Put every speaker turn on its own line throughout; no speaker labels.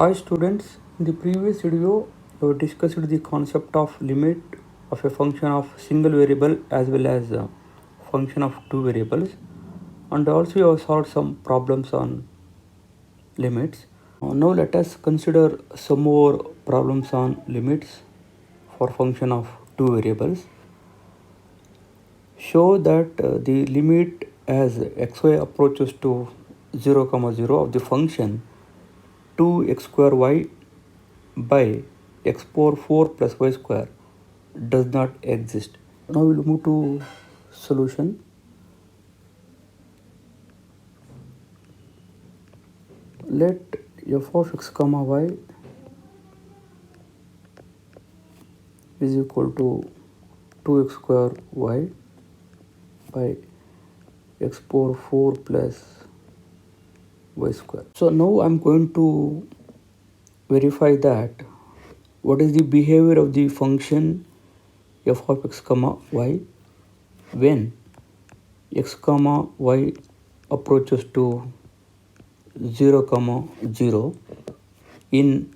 Hi students, in the previous video we discussed the concept of limit of a function of single variable as well as a function of two variables, and also we have solved some problems on limits. Now let us consider some more problems on limits for function of two variables. Show that the limit as xy approaches to 0 comma 0 of the function 2x square y by x power 4 plus y square does not exist. Now we'll move to solution. Let f of x comma y is equal to 2x square y by x power 4 plus y square. So now I'm going to verify that what is the behavior of the function f of x comma y when x comma y approaches to 0 comma 0 in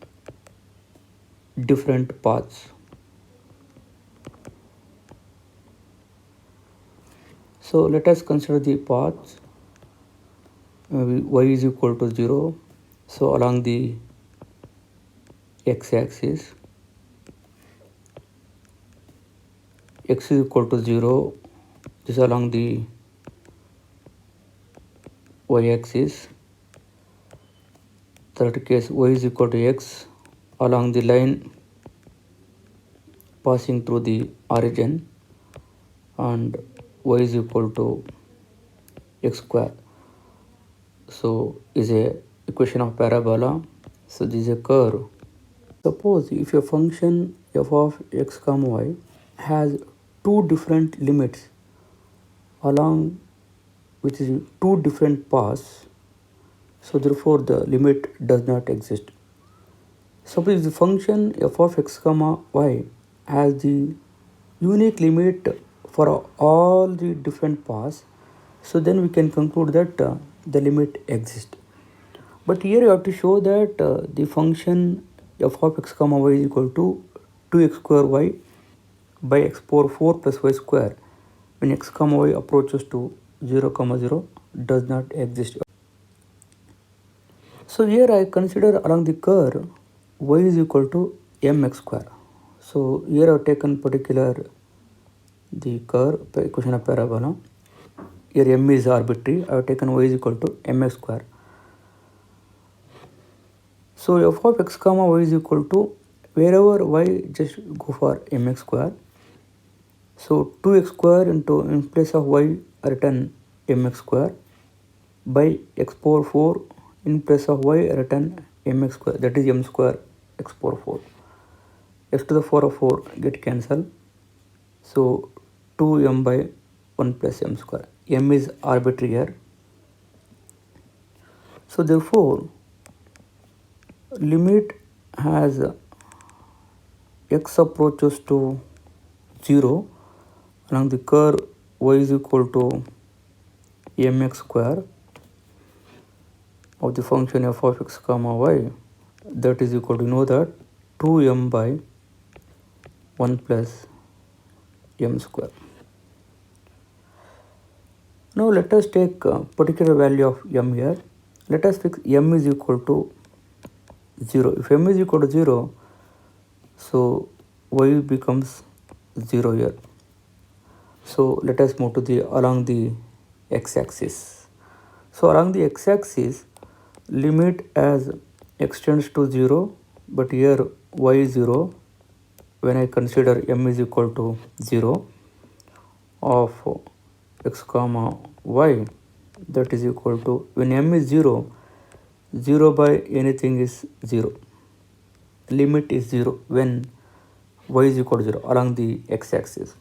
different paths. So let us consider the paths. Y is equal to 0. So along the x-axis, x is equal to 0. This is along the y-axis. Third case, y is equal to x along the line passing through the origin, and y is equal to x square. So is a equation of parabola. So this is a curve. Suppose if a function f of x comma y has two different limits along which is two different paths, so therefore the limit does not exist. Suppose the function f of x comma y has the unique limit for all the different paths, so then we can conclude that the limit exists. But here you have to show that the function f of x comma y is equal to 2x square y by x power 4 plus y square when x comma y approaches to 0 comma 0 does not exist. So here I consider along the curve y is equal to mx square. So here I have taken particular the curve equation of parabola. Here m is arbitrary. I have taken y is equal to mx square. So f of x comma y is equal to wherever y just go for mx square. So 2x square into in place of y written mx square by x power 4 in place of y written mx square, that is m square x power 4. X to the power of 4 get cancelled. So 2m by 1 plus m square. M is arbitrary here. So therefore limit has x approaches to 0 along the curve y is equal to mx square of the function f of x comma y, that is equal to, know that 2m by 1 plus m square. Now let us take a particular value of m here. Let us fix m is equal to 0. If m is equal to 0, so y becomes 0 here. So let us move to the along the x-axis. So along the x-axis, limit as x tends to 0, but here y is 0 when I consider m is equal to 0 of x comma y, that is equal to, when m is 0, 0 by anything is 0. Limit is 0 when y is equal to 0 along the x-axis.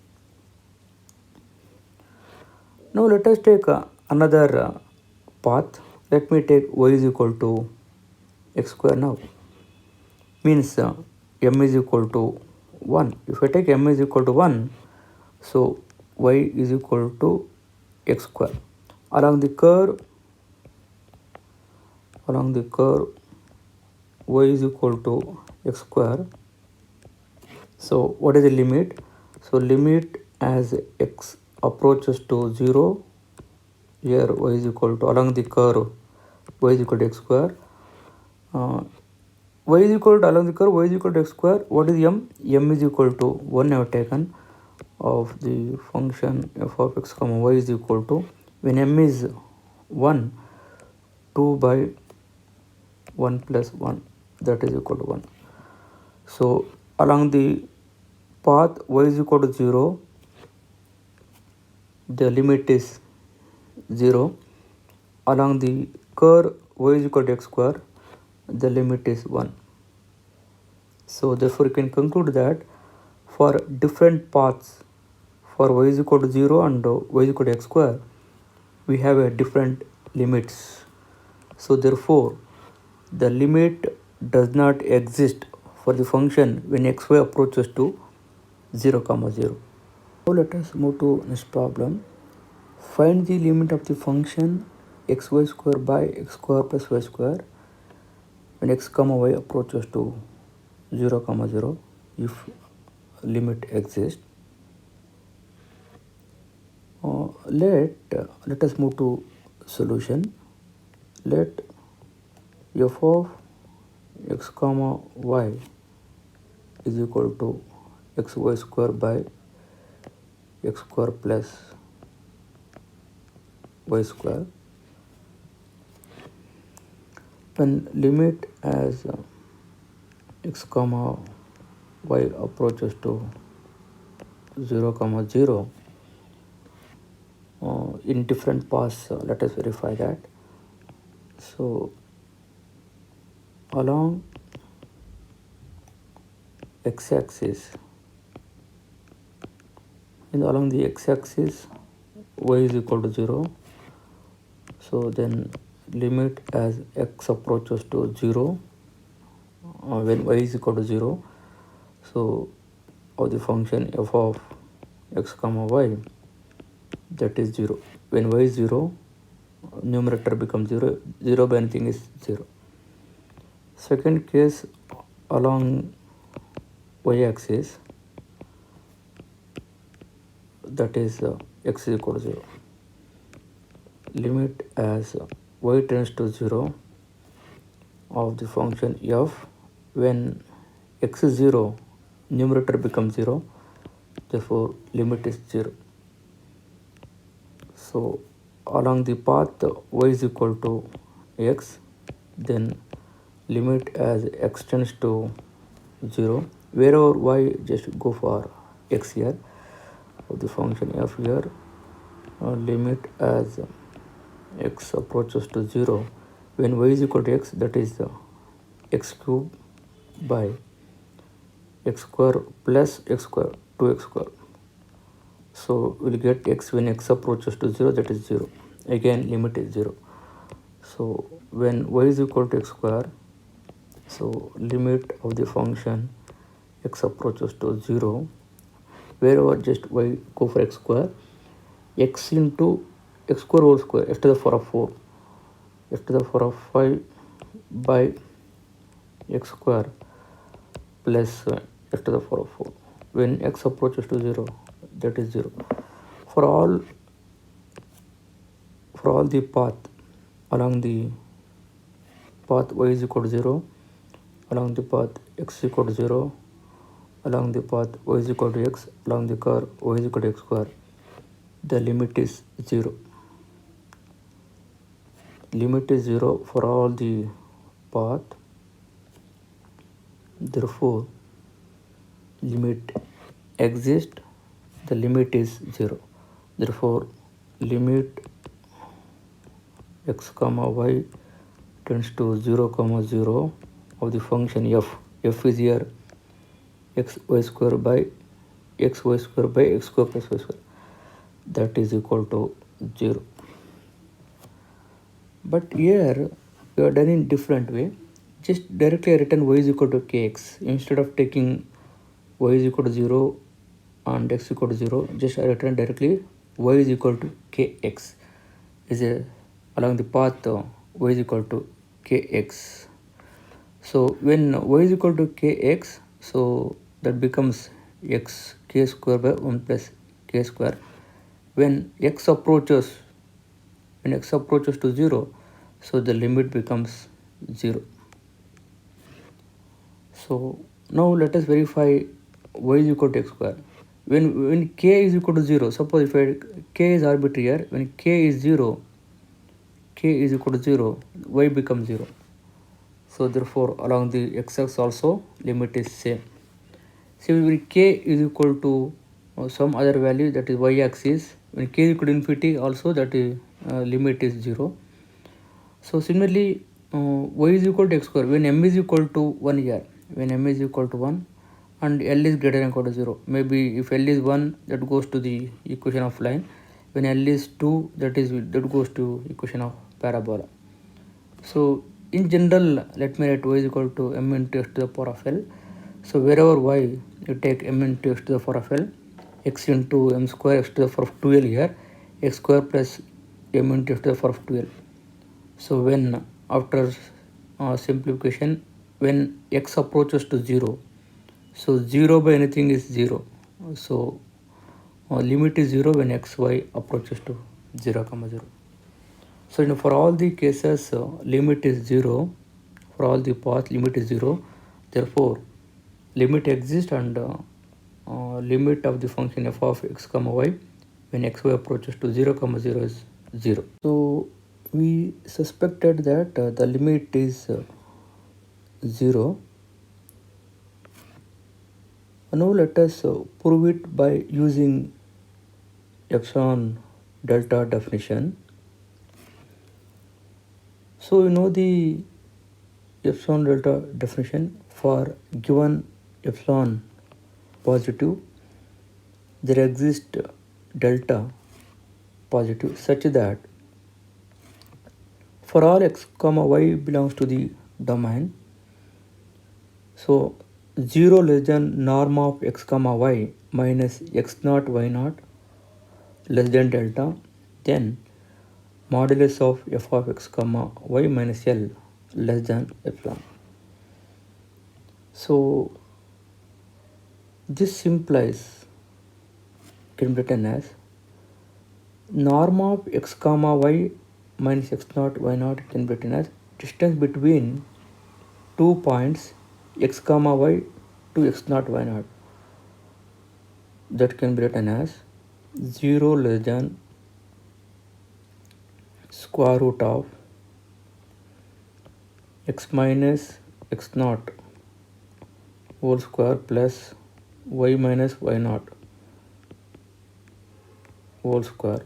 Now let us take another path. Let me take y is equal to x square now. Means m is equal to 1. If I take m is equal to 1, so y is equal to x square. Along the curve y is equal to x square. So what is the limit? So limit as x approaches to 0, here y is equal to, along the curve y is equal to x square, y is equal to, along the curve y is equal to x square. What is m? M is equal to 1 I have taken of the function f of x comma y is equal to, when m is 1, 2 by 1 plus 1, that is equal to 1. So along the path y is equal to 0, the limit is 0. Along the curve y is equal to x square, the limit is 1. So therefore you can conclude that for different paths, for y is equal to 0 and y is equal to x square, we have a different limits. So therefore the limit does not exist for the function when xy approaches to 0 comma 0. Now let us move to next problem. Find the limit of the function xy square by x square plus y square when x comma y approaches to 0 comma 0 if limit exists. Let us move to solution. Let f of x comma y is equal to xy square by x square plus y square when limit as x comma y approaches to 0 comma 0 in different paths. Let us verify that. So along x-axis, and along the x-axis y is equal to 0, so then limit as x approaches to 0 when y is equal to 0, so of the function f of x comma y, that is 0. When y is 0, numerator becomes 0, 0 by anything is 0. Second case, along y-axis, that is x is equal to 0. Limit as y tends to 0 of the function f, when x is 0, numerator becomes 0, therefore limit is 0. So along the path y is equal to x, then limit as x tends to 0, wherever y, just go for x here of the function f here, limit as x approaches to 0 when y is equal to x, that is x cube by x square plus x square, 2x square. So we'll get x when x approaches to 0, that is 0. Again limit is 0. So when y is equal to x square, so limit of the function x approaches to 0, wherever just y go for x square, x into x square whole square, x to the power of 4, x to the power of 5 by x square plus x to the power of 4. When x approaches to 0, that is 0. For all the path along the path y is equal to 0, along the path x is equal to 0, along the path y is equal to x, along the curve y is equal to x square, the limit is 0. Limit is 0 for all the path, therefore limit exists, the limit is 0. Therefore limit x comma y tends to 0 comma 0 of the function f. F is here x y square by x square by x square plus y square, that is equal to 0. But here we are done in different way. Just directly written y is equal to kx. Instead of taking y is equal to 0 and x equal to 0, just I written directly y is equal to kx. Is a along the path y is equal to kx. So when y is equal to kx, so that becomes x k square by 1 plus k square. When x approaches to 0, so the limit becomes 0. So now let us verify y is equal to x square. When k is equal to 0, suppose if k is arbitrary here, when k is equal to 0, y becomes 0. So therefore along the x-axis also limit is same. So when k is equal to some other value, that is y-axis, when k is equal to infinity also, that is limit is 0. So similarly y is equal to x square when m is equal to 1 here, when m is equal to 1 and L is greater than or equal to 0. Maybe if L is 1, that goes to the equation of line. When L is 2, that goes to equation of parabola. So in general, let me write y is equal to m into x to the power of L. So wherever y, you take m into x to the power of L, x into m square x to the power of 2L here, x square plus m into x to the power of 2L. So when after simplification, when x approaches to 0, so 0 by anything is 0. So limit is 0 when xy approaches to 0, 0. So for all the cases limit is 0, for all the paths limit is 0. Therefore limit exists and limit of the function f of x comma y when xy approaches to 0, 0 is 0. So we suspected that the limit is 0. Now let us prove it by using epsilon delta definition. So you know the epsilon delta definition. For given epsilon positive, there exists delta positive such that for all x comma y belongs to the domain, so 0 less than norm of x comma y minus x naught y naught less than delta, then modulus of f of x comma y minus L less than epsilon. So this implies, can be written as norm of x comma y minus x naught y naught can be written as distance between 2 points x comma y to x naught y naught, that can be written as 0 less than square root of x minus x naught whole square plus y minus y naught whole square.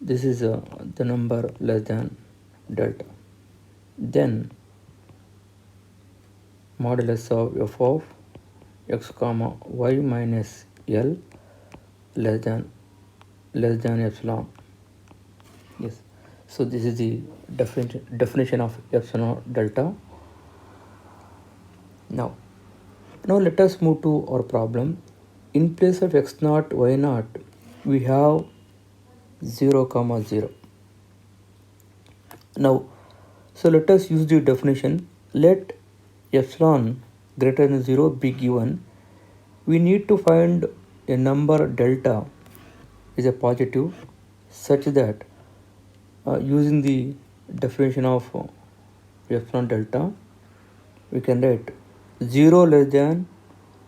This is the number less than delta. Then modulus of f of x comma y minus L less than epsilon. Yes. So this is the definition of epsilon delta. Now let us move to our problem. In place of x naught y naught, we have 0, 0. Now, so let us use the definition. Let epsilon greater than 0 be given. We need to find a number delta is a positive such that using the definition of epsilon delta, we can write 0 less than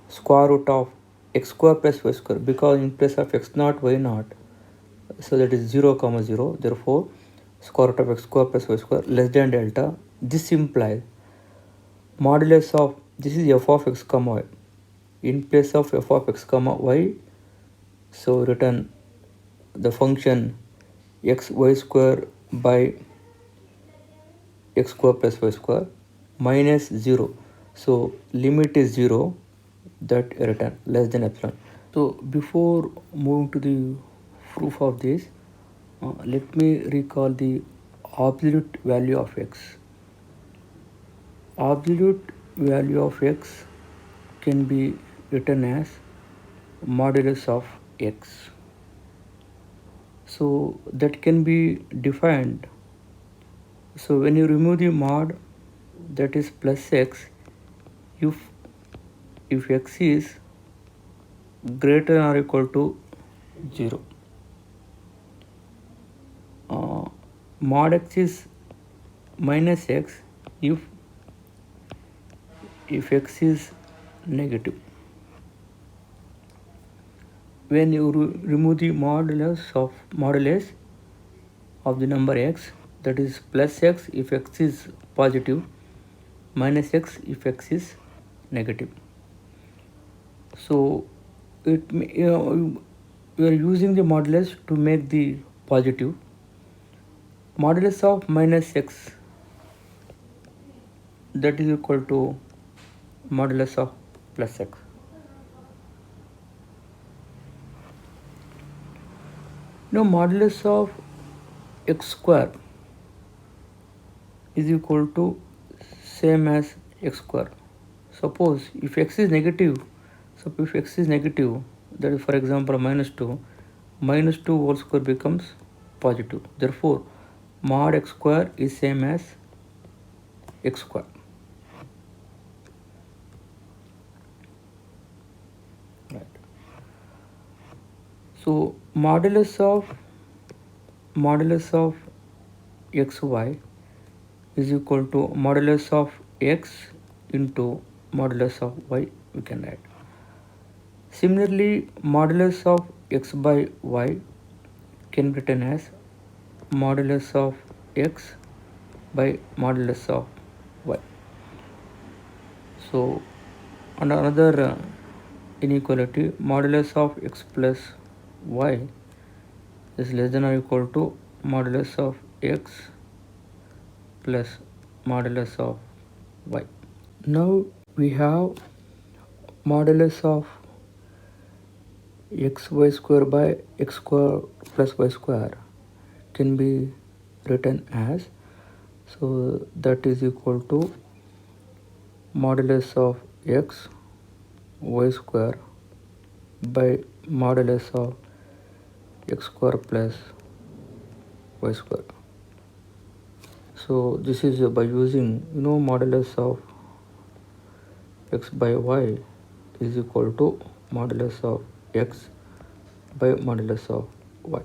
square root of x square plus y square, because in place of x naught y naught, so that is 0, 0. Therefore square root of x square plus y square less than delta. This implies modulus of, this is f of x comma y, in place of f of x comma y, so written the function x y square by x square plus y square minus 0. So limit is 0, that written less than epsilon. So before moving to the proof of this, let me recall the absolute value of x. Absolute value of x can be written as modulus of x. So that can be defined. So when you remove the mod, that is plus x if x is greater than or equal to 0. Mod x is minus x if x is negative. When you remove the modulus of the number x, that is plus x if x is positive, minus x if x is negative. So we are using the modulus to make the positive. Modulus of minus x, that is equal to modulus of plus x. Now modulus of x square is equal to same as x square. Suppose if x is negative, that is for example minus 2 whole square becomes positive. Therefore mod x square is same as x square. Right. So modulus of xy is equal to modulus of x into modulus of y, we can write. Similarly, modulus of x by y can be written as modulus of x by modulus of y. So, and another inequality, modulus of x plus y is less than or equal to modulus of x plus modulus of y. Now we have modulus of xy square by x square plus y square can be written as, so that is equal to modulus of x y square by modulus of x square plus y square. So this is by using modulus of x by y is equal to modulus of x by modulus of y.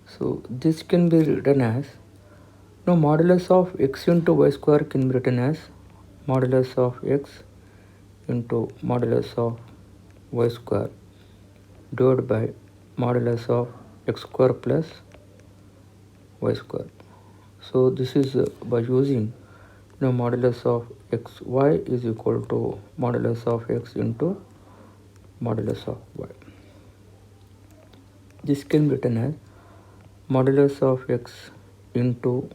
So this can be written as, modulus of x into y square can be written as modulus of x into modulus of y square divided by modulus of x square plus y square. So this is by using modulus of xy is equal to modulus of x into modulus of y. This can be written as modulus of x into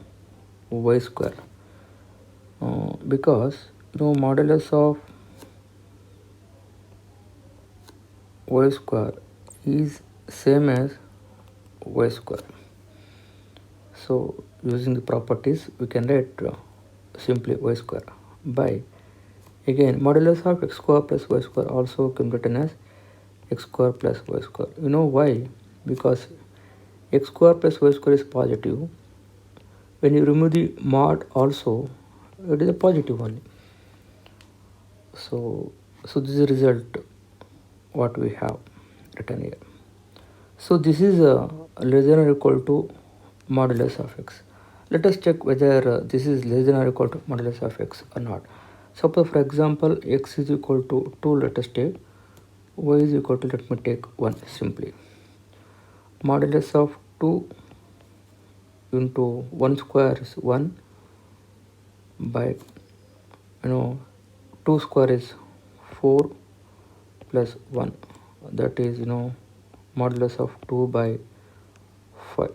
y square, because modulus of y square is same as y square. So using the properties we can write simply y square by, again, modulus of x square plus y square also can be written as x square plus y square. Why? Because x square plus y square is positive. When you remove the mod also, it is a positive only. So this is the result what we have written here. So this is less than or equal to modulus of x. Let us check whether this is less than or equal to modulus of x or not. Suppose for example x is equal to 2, let us take, y is equal to, let me take 1 simply. Modulus of 2 into 1 square is 1 by 2 square is 4 plus 1, that is modulus of 2 by 5.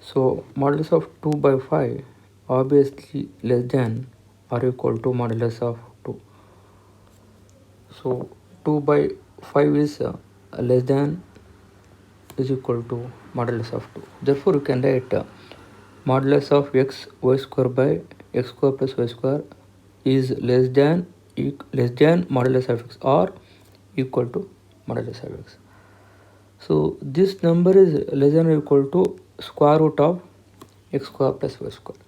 So modulus of 2 by 5 obviously less than or equal to modulus of 2. So 2 by 5 is less than is equal to modulus of 2. Therefore you can write modulus of x y square by x square plus y square is less than modulus of x or equal to modulus of x. So this number is less than or equal to square root of x square plus y square.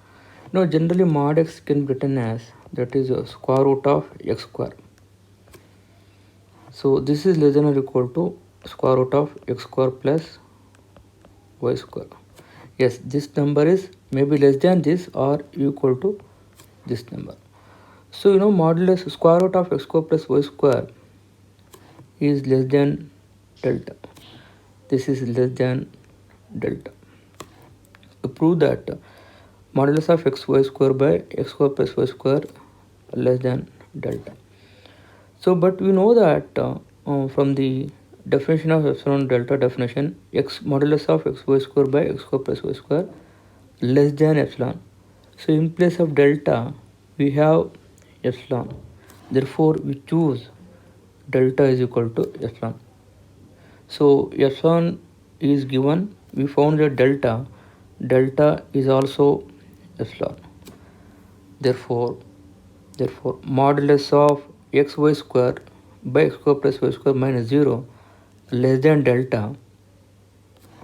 Now generally mod x can be written as, that is square root of x square. So this is less than or equal to square root of x square plus y square. Yes, this number is maybe less than this or equal to this number. So modulus square root of x square plus y square is less than delta. This is less than delta. To prove that modulus of xy square by x square plus y square less than delta. So but we know that from the definition of epsilon delta definition, x modulus of xy square by x square plus y square less than epsilon. So in place of delta we have epsilon, therefore we choose delta is equal to epsilon. So epsilon is given, we found that delta is also epsilon. Therefore modulus of xy square by x square plus y square minus 0 less than delta,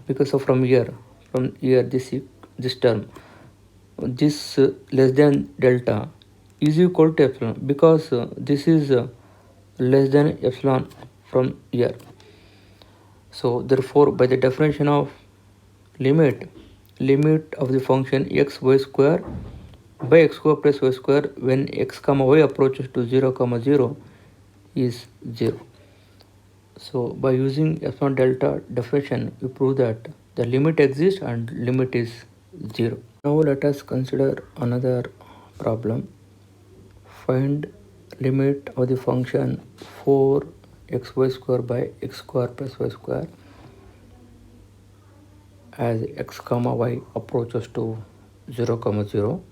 because of from here this term, this less than delta is equal to epsilon, because this is less than epsilon from here. So therefore by the definition of limit of the function x y square by x square plus y square when x comma y approaches to 0 comma 0 is 0. So by using epsilon delta definition we prove that the limit exists and limit is 0. Now let us consider another problem. Find limit of the function 4xy square by x square plus y square as x comma y approaches to 0 comma 0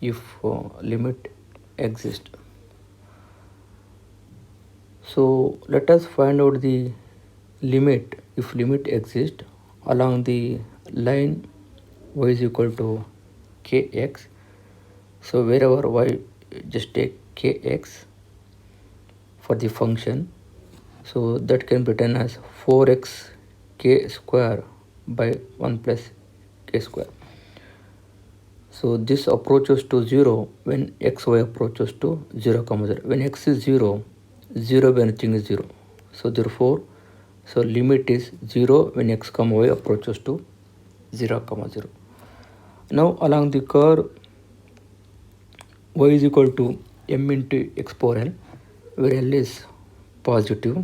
if limit exists. So let us find out the limit if limit exists along the line y is equal to kx. So wherever y, just take kx for the function. So that can be written as 4x k square by 1 plus k square. So this approaches to 0 when xy approaches to 0 comma 0. When x is 0 when anything is 0. So therefore limit is 0 when x comma y approaches to 0 comma 0. Now along the curve y is equal to m into x power l, where l is positive.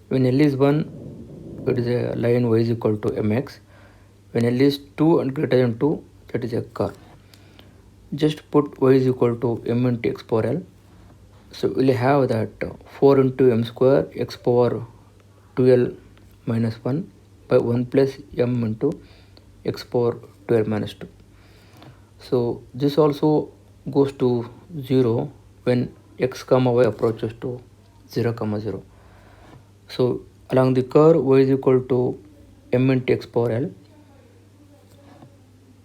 When l is 1, it is a line y is equal to mx. When l is 2 and greater than 2, that is a curve. Just put y is equal to m into x power l. So we'll have that 4 into m square x power 2l minus 1 by 1 plus m into x power 12 minus 2. So this also goes to 0 when x comma y approaches to 0 comma 0. So along the curve y is equal to m into x power l,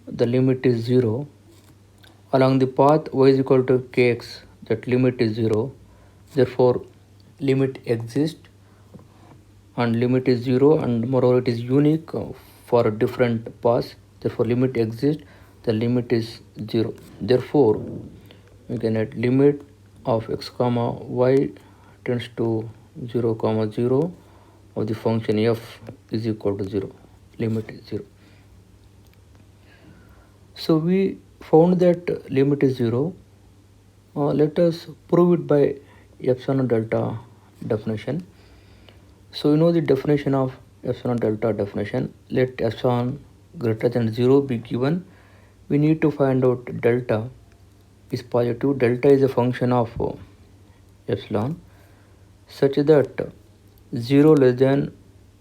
the limit is 0. Along the path y is equal to kx, that limit is 0. Therefore limit exists and limit is 0, and moreover it is unique for different paths. Therefore limit exists, the limit is 0. Therefore we can add limit of x comma y tends to 0 comma 0 of the function f is equal to 0. Limit is 0. So we found that limit is 0. Let us prove it by epsilon delta definition. So you know the definition of epsilon delta definition. Let epsilon greater than 0 be given. We need to find out delta is positive. Delta is a function of epsilon such that 0 less than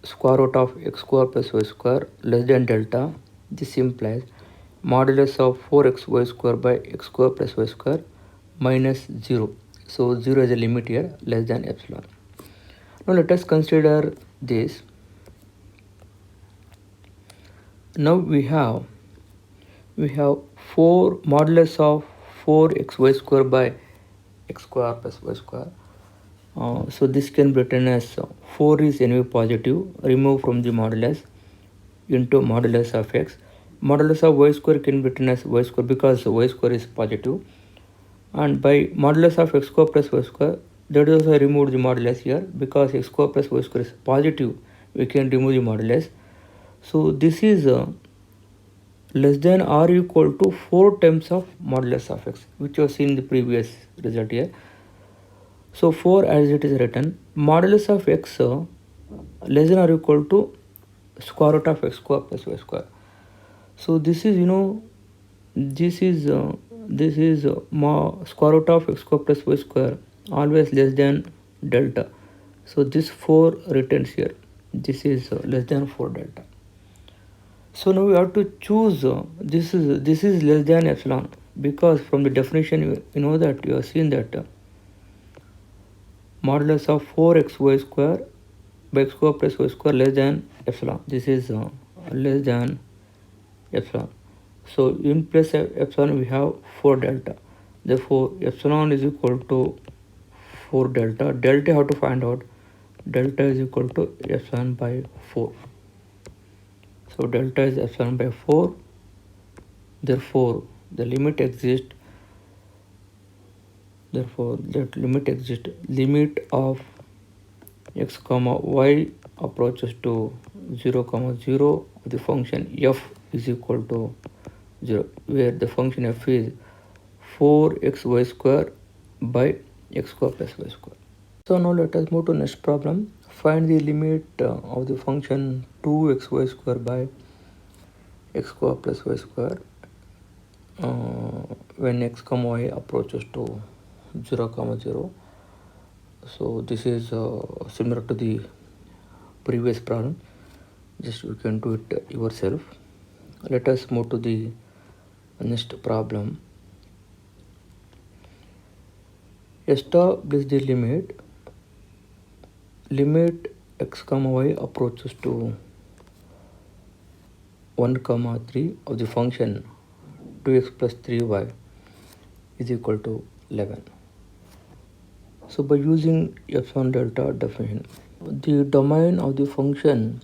square root of x square plus y square less than delta. This implies modulus of 4xy square by x square plus y square minus 0. So 0 is a limit here, less than epsilon. Now let us consider this. Now we have 4 modulus of 4xy square by x square plus y square. So this can be written as 4 is anyway positive, remove from the modulus into modulus of x. modulus of y square can be written as y square because y square is positive, and by modulus of x square plus y square, that is also remove the modulus here because x square plus y square is positive, we can remove the modulus. So this is less than or equal to 4 times of modulus of x, which was seen in the previous result here. So 4 as it is written, modulus of x less than or equal to square root of x square plus y square. So this is this is square root of x square plus y square always less than delta. So this 4 returns here. This is less than 4 delta. So now we have to choose this is less than epsilon, because from the definition you know that you have seen that modulus of 4xy square by x square plus y square less than epsilon. This is less than epsilon. So in place of epsilon we have 4 delta. Therefore epsilon is equal to 4 delta. Delta how to find out? Delta is equal to epsilon by 4. So delta is epsilon by 4. Therefore the limit exists. Therefore that limit exists. Limit of x comma y approaches to 0 comma 0 of the function f is equal to 0, where the function f is 4xy square by x square plus y square. So now let us move to next problem. Find the limit of the function 2xy square by x square plus y square when x comma y approaches to 0 comma 0. So this is similar to the previous problem. Just you can do it yourself. Let us move to the next problem. Establish the limit x comma y approaches to 1 comma 3 of the function 2x plus 3y is equal to 11. So by using epsilon delta definition, the domain of the function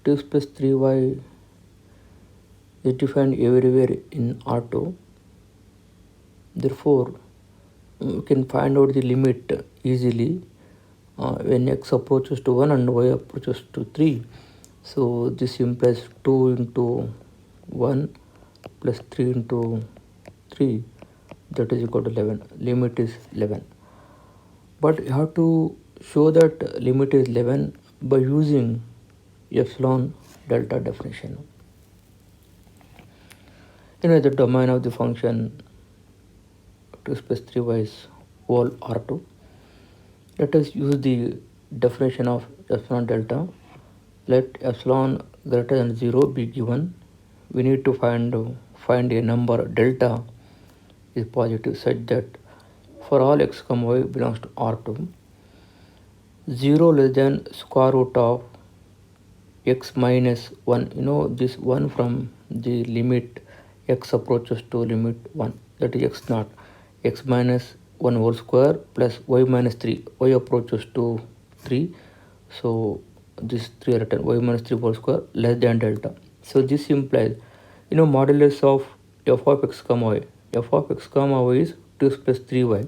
2x plus 3y is defined everywhere in R2. Therefore, we can find out the limit easily when x approaches to 1 and y approaches to 3. So this implies 2 into 1 plus 3 into 3, that is equal to 11. Limit is 11. But you have to show that limit is 11 by using epsilon delta definition. The domain of the function 2x plus 3y is whole R2. Let us use the definition of epsilon delta. Let epsilon greater than 0 be given. We need to find a number delta is positive such that for all x comma y belongs to R2, 0 less than square root of x minus 1. This 1 from the limit x approaches to limit 1, that is x naught, x minus 1 whole square plus y minus 3, y approaches to 3. So this 3 written, y minus 3 whole square less than delta. So this implies modulus of f of x comma y. F of x comma y is 2x plus 3y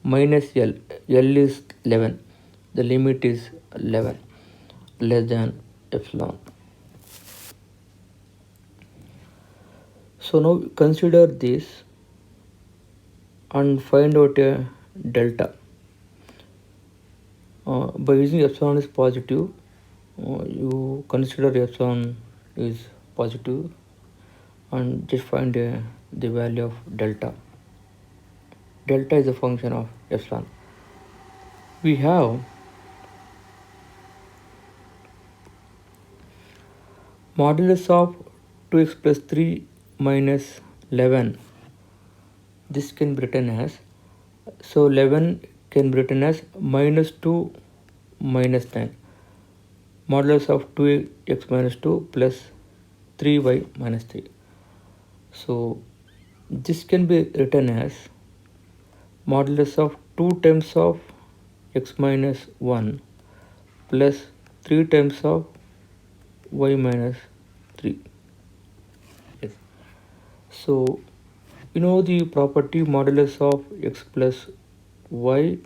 minus L. L is 11. The limit is 11 less than epsilon. So now consider this and find out a delta. By using epsilon is positive, you consider epsilon is positive and just find the value of delta. Delta is a function of epsilon. We have modulus of 2x plus 3 minus 11. This can be written as, so 11 can be written as minus 2 minus 9. Modulus of 2x minus 2 plus 3y minus 3. So this can be written as modulus of 2 times of x minus 1 plus 3 times of y minus 3. So you know the property modulus of x plus y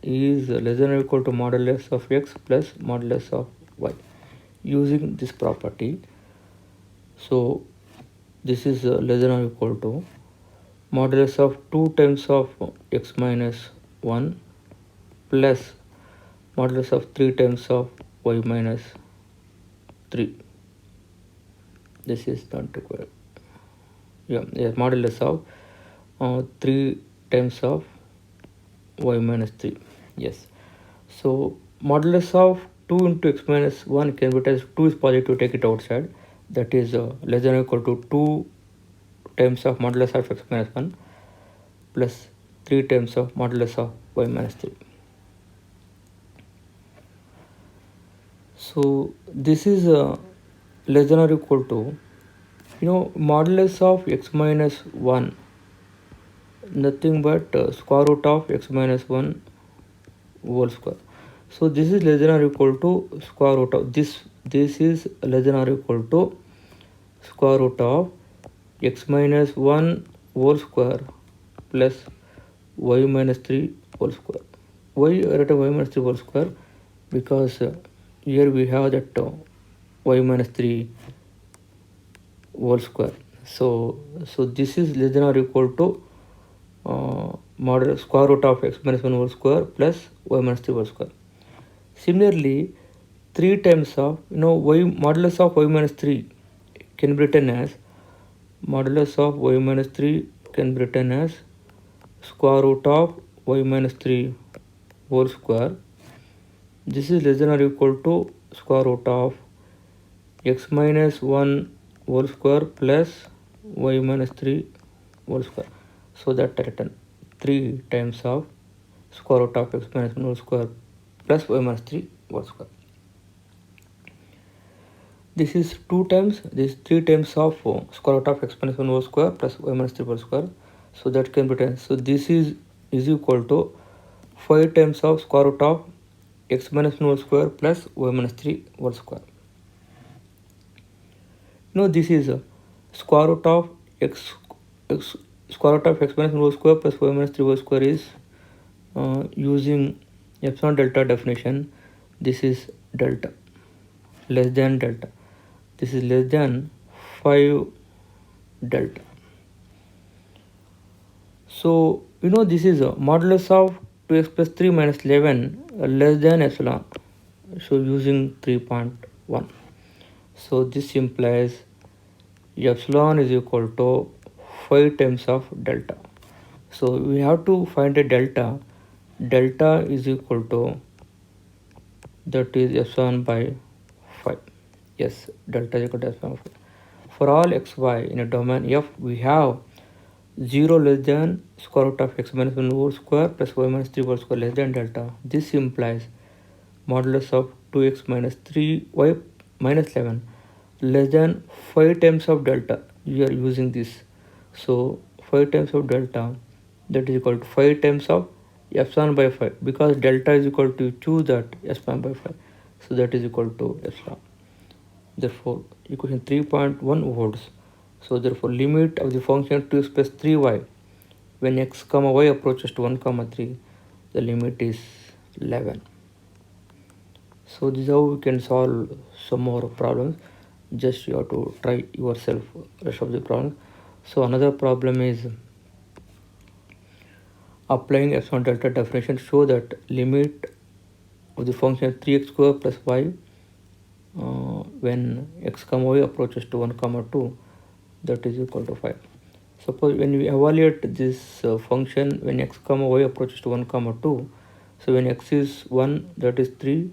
is less than or equal to modulus of x plus modulus of y. Using this property, so this is less than or equal to modulus of 2 times of x minus 1 plus modulus of 3 times of y minus 3. This is not required. Yeah, modulus of 3 times of y minus 3. Yes. So modulus of 2 into x minus 1 can be as 2 is positive, take it outside. That is less than or equal to 2 times of modulus of x minus 1 plus 3 times of modulus of y minus 3. So this is less than or equal to, modulus of x minus 1, nothing but square root of x minus 1 whole square. So this is less than or equal to square root of this is less than or equal to square root of x minus 1 whole square plus y minus 3 whole square. Why write y minus 3 whole square? Because here we have that y minus 3 whole square. So this is less than or equal to square root of x minus 1 whole square plus y minus 3 whole square. Similarly, 3 times of y modulus of y minus 3 can be written as modulus of y minus 3 can be written as square root of y minus 3 whole square. This is less than or equal to square root of x minus 1 whole square plus y minus 3 whole square. So that written 3 times of square root of x minus 1 whole square plus y minus 3 whole square. This is 2 times, this is 3 times of square root of x minus 1 whole square plus y minus 3 whole square. So that can be written. So this is equal to 5 times of square root of x minus 1 whole square plus y minus 3 whole square. This is square root of x square root of x minus 1 whole square plus y minus 3 whole square is using epsilon delta definition. This is delta, less than delta. This is less than 5 delta. So this is a modulus of 2x plus 3 minus 11 less than epsilon. So using 3.1. So this implies epsilon is equal to 5 times of delta. So we have to find a delta. Delta is equal to, that is epsilon by 5. Yes, delta is equal to epsilon by 5. For all xy in a domain F, we have 0 less than square root of x minus 1 whole square plus y minus 3 whole square less than delta. This implies modulus of 2x minus 3y minus 11 less than 5 times of delta. We are using this. So 5 times of delta, that is equal to 5 times of epsilon by 5, because delta is equal to, choose that epsilon by 5. So that is equal to epsilon. Therefore equation 3.1 holds. So therefore limit of the function 2x plus 3y when x comma y approaches to 1 comma 3, the limit is 11. So this is how we can solve some more problems. Just you have to try yourself rest of the problem. So another problem is applying epsilon delta definition. Show that limit of the function 3x square plus y when x comma y approaches to 1 comma 2, that is equal to 5. Suppose when we evaluate this function when x comma y approaches to 1 comma 2, so when x is 1, that is 3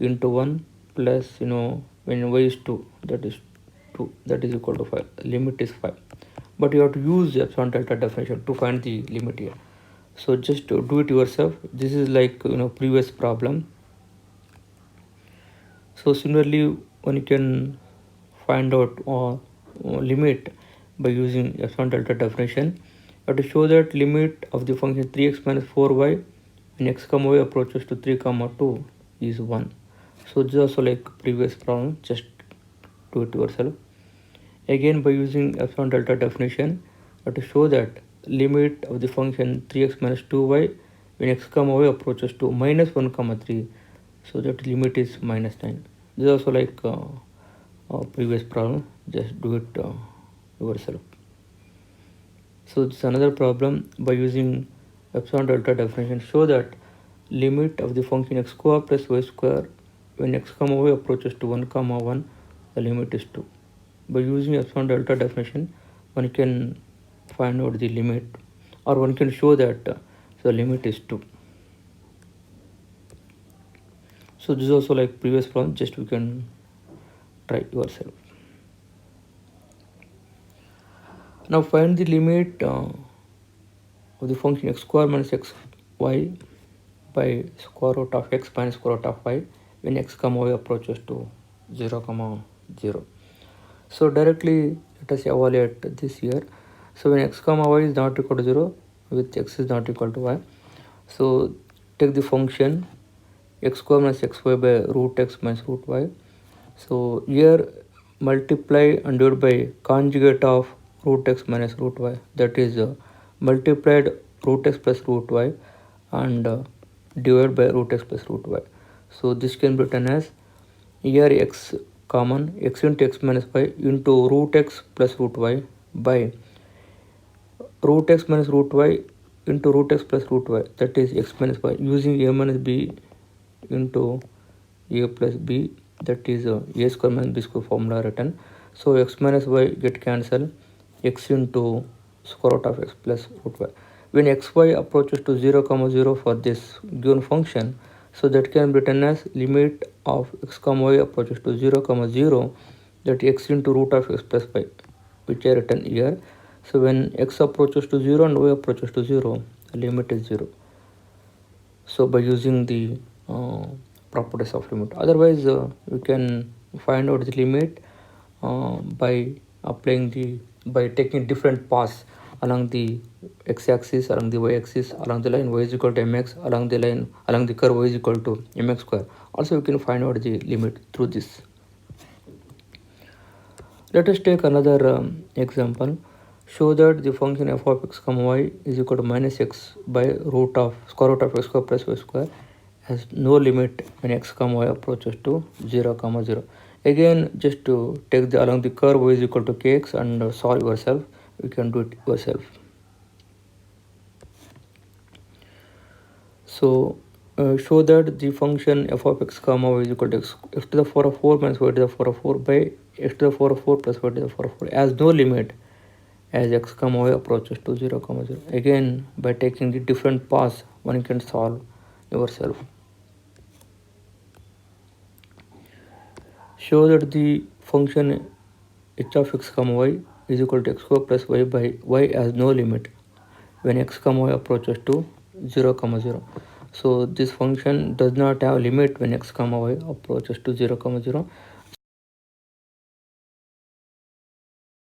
into 1 plus when y is 2, that is 2, that is equal to 5. Limit is 5, but you have to use the epsilon delta definition to find the limit here. So just do it yourself. This is like previous problem. So similarly, when you can find out limit by using epsilon delta definition, you have to show that limit of the function 3x minus 4y when x comma y approaches to 3 comma 2 is 1. So this is also like previous problem. Just do it yourself. Again, by using epsilon delta definition, have to show that limit of the function 3x minus 2y when x comma y approaches to minus 1 comma 3, so that limit is minus 9. This is also like previous problem, just do it yourself. So this is another problem. By using epsilon delta definition, show that limit of the function x square plus y square when x comma y approaches to 1 comma 1, the limit is 2. By using epsilon delta definition, one can find out the limit, or one can show that the limit is 2. So this is also like previous problem, just you can try yourself. Now find the limit of the function x square minus xy by square root of x minus square root of y when x comma y approaches to 0 comma 0. So directly let us evaluate this here. So when x comma y is not equal to 0, with x is not equal to y, so take the function x square minus xy by root x minus root y. So here multiply and divide by conjugate of root x minus root y, that is multiplied root x plus root y and divided by root x plus root y. So this can be written as here x common, x into x minus y into root x plus root y by root x minus root y into root x plus root y, that is x minus y, using a minus b into a plus b, that is a square minus b square formula written. So x minus y get cancelled, x into square root of x plus root y. When xy approaches to 0 comma 0 for this given function, so that can be written as limit of x comma y approaches to 0 comma 0, that x into root of x plus y, which I written here. So when x approaches to 0 and y approaches to 0, the limit is 0. So by using the properties of limit, otherwise we can find out the limit by taking different paths along the x-axis, along the y-axis, along the line y is equal to mx, along the curve y is equal to mx square. Also we can find out the limit through this. Let us take another example. Show that the function f of x comma y is equal to minus x by square root of x square plus y square has no limit when x comma y approaches to 0 comma 0. Again, just to take along the curve y is equal to kx and solve yourself. You can do it yourself. So show that the function f of x comma y is equal to x to the power of 4 minus y to the power of 4 by x to the power of 4 plus y to the power of 4 has no limit as x comma y approaches to 0 comma 0. Again, by taking the different paths, one can solve yourself. Show that the function h of x comma y is equal to x square plus y by y has no limit when x comma y approaches to 0 comma 0. So this function does not have limit when x comma y approaches to 0 comma 0.